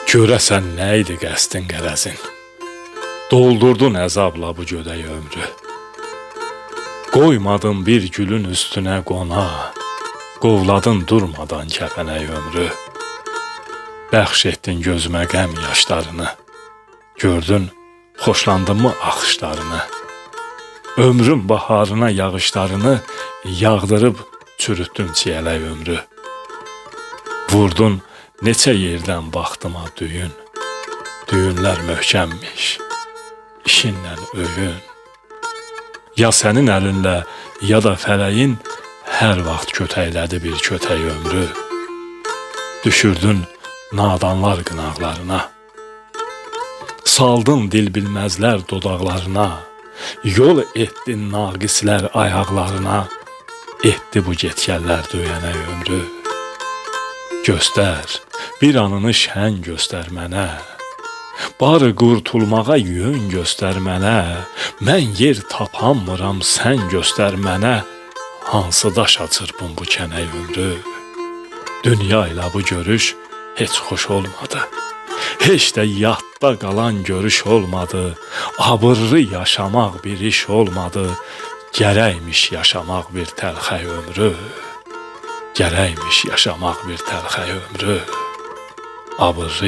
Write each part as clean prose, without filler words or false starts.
Görəsən nə idi qəsdin qərəzin? Doldurdun əzabla bu gödək ömrü. Qoymadın bir gülün üstünə qona, qovladın durmadan kəfənək ömrü. Bəxş etdin gözümə qəm yaşlarını, gördün xoşlandın mı axışlarını. Ömrün baharına yağışlarını yağdırıb çürütdün çiyələk ömrü. Vurdun neçə yerdən baxdıma düyün, düyünlər möhkəmmiş, işinlə öyün. Ya sənin əlinlə, ya da fələyin hər vaxt kötəklədi bir kötək ömrü. Düşürdün nadanlar qınaqlarına, saldın dil bilməzlər dodaqlarına, yol etdin naqislər ayaqlarına, etdi bu getgəllər döyənək ömrü. Göstər, bir anını şən göstər mənə, barı qurtulmağa yön göstər mənə, mən yer tapanmıram sən göstər mənə, hansı daşa çırpın bu kənək ömrü. Dünya ilə bu görüş heç xoş olmadı, heç də yadda qalan görüş olmadı, abırlı yaşamaq bir iş olmadı, gərəkmiş yaşamaq bir təlxək ömrü. Gərəkmiş yaşamaq bir təlxək ömrü, abırlı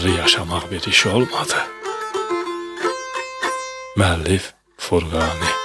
yaşamaq bir iş olmadı. Müəllif Furqani.